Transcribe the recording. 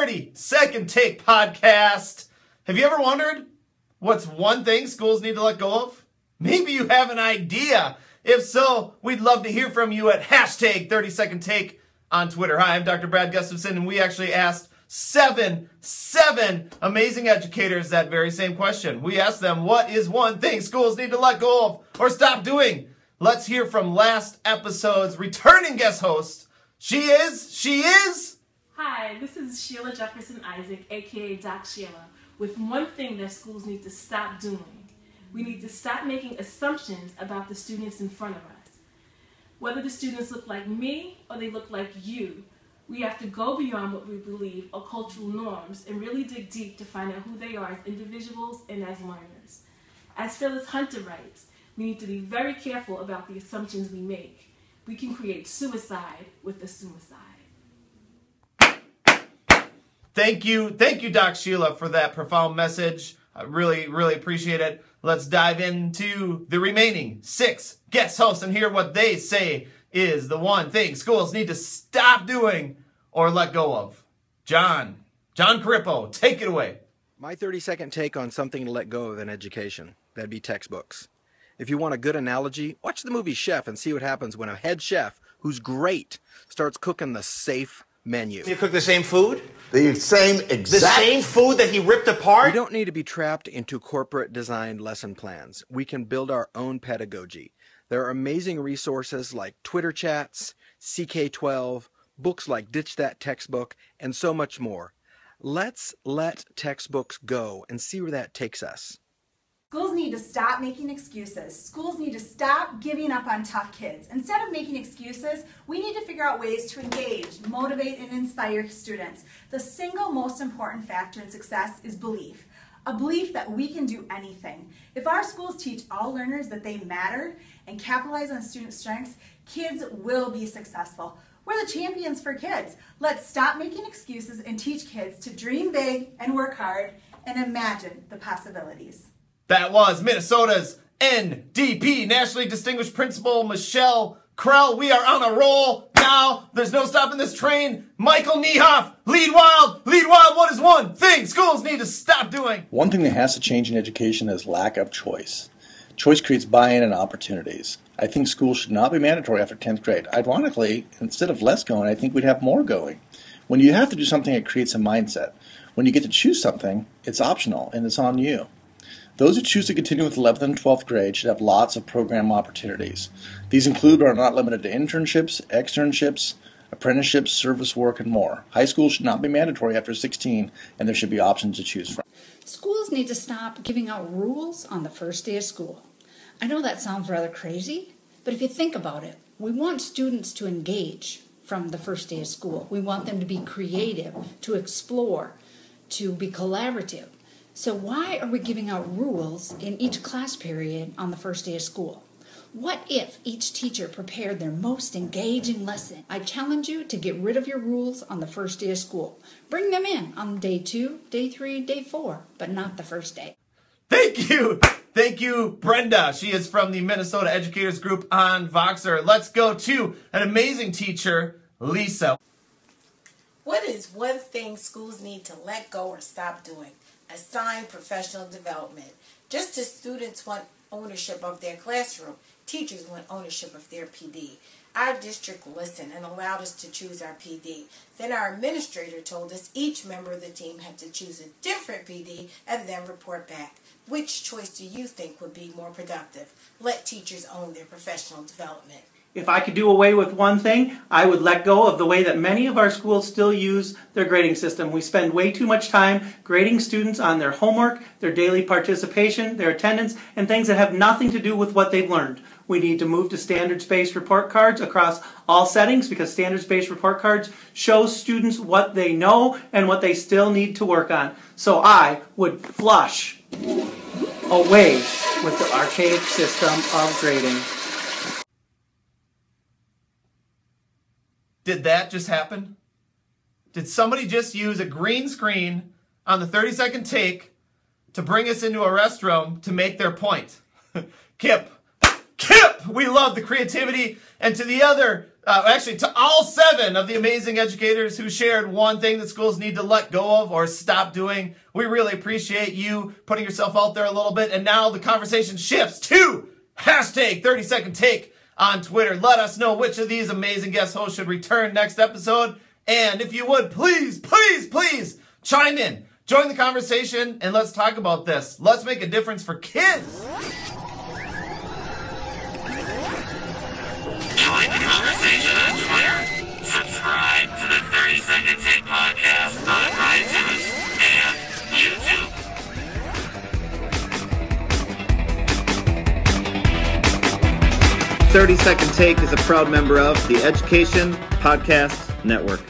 30-second take podcast. Have you ever wondered what's one thing schools need to let go of? Maybe you have an idea. If so, we'd love to hear from you at hashtag 30-second take on Twitter. Hi, I'm Dr. Brad Gustafson, and we actually asked seven amazing educators that very same question. We asked them, what is one thing schools need to let go of or stop doing? Let's hear from last episode's returning guest host. She is... Hi, this is Sheila Jefferson Isaac, aka Doc Sheila, with one thing that schools need to stop doing. We need to stop making assumptions about the students in front of us. Whether the students look like me or they look like you, we have to go beyond what we believe are cultural norms and really dig deep to find out who they are as individuals and as learners. As Phyllis Hunter writes, we need to be very careful about the assumptions we make. We can create suicide with a suicide. Thank you, Doc Sheila, for that profound message. I really appreciate it. Let's dive into the remaining 6 guest hosts and hear what they say is the one thing schools need to stop doing or let go of. John Carippo, take it away. My 30-second take on something to let go of in education. That'd be textbooks. If you want a good analogy, watch the movie Chef and see what happens when a head chef, who's great, starts cooking the safe menu. You cook the same food? The same food that he ripped apart? We don't need to be trapped into corporate designed lesson plans. We can build our own pedagogy. There are amazing resources like Twitter chats, CK12, books like Ditch That Textbook, and so much more. Let's let textbooks go and see where that takes us. Schools need to stop making excuses. Schools need to stop giving up on tough kids. Instead of making excuses, we need to figure out ways to engage, motivate, and inspire students. The single most important factor in success is belief. A belief that we can do anything. If our schools teach all learners that they matter and capitalize on student strengths, kids will be successful. We're the champions for kids. Let's stop making excuses and teach kids to dream big and work hard and imagine the possibilities. That was Minnesota's NDP, Nationally Distinguished Principal Michelle Krell. We are on a roll now. There's no stopping this train. Michael Niehoff, lead wild. What is one thing schools need to stop doing? One thing that has to change in education is lack of choice. Choice creates buy-in and opportunities. I think schools should not be mandatory after 10th grade. Ironically, instead of less going, I think we'd have more going. When you have to do something, it creates a mindset. When you get to choose something, it's optional and it's on you. Those who choose to continue with 11th and 12th grade should have lots of program opportunities. These include but are not limited to internships, externships, apprenticeships, service work, and more. High school should not be mandatory after 16, and there should be options to choose from. Schools need to stop giving out rules on the first day of school. I know that sounds rather crazy, but if you think about it, we want students to engage from the first day of school. We want them to be creative, to explore, to be collaborative. So why are we giving out rules in each class period on the first day of school? What if each teacher prepared their most engaging lesson? I challenge you to get rid of your rules on the first day of school. Bring them in on day 2, day 3, day 4, but not the first day. Thank you, Brenda. She is from the Minnesota Educators Group on Voxer. Let's go to an amazing teacher, Lisa. What is one thing schools need to let go or stop doing? Assign professional development. Just as students want ownership of their classroom, teachers want ownership of their PD. Our district listened and allowed us to choose our PD. Then our administrator told us each member of the team had to choose a different PD and then report back. Which choice do you think would be more productive? Let teachers own their professional development. If I could do away with one thing, I would let go of the way that many of our schools still use their grading system. We spend way too much time grading students on their homework, their daily participation, their attendance, and things that have nothing to do with what they've learned. We need to move to standards-based report cards across all settings because standards-based report cards show students what they know and what they still need to work on. So I would flush away with the archaic system of grading. Did that just happen? Did somebody just use a green screen on the 30-second take to bring us into a restroom to make their point? Kip, we love the creativity. And to the other actually to all 7 of the amazing educators who shared one thing that schools need to let go of or stop doing. We really appreciate you putting yourself out there a little bit. And now the conversation shifts to hashtag 30-second take on Twitter. Let us know which of these amazing guest hosts should return next episode. And if you would, please, please, please chime in. Join the conversation and let's talk about this. Let's make a difference for kids. Join the conversation on Twitter. Subscribe to the 30-Second Take podcast on iTunes and YouTube. "30-Second Take is a proud member of the Education Podcast Network.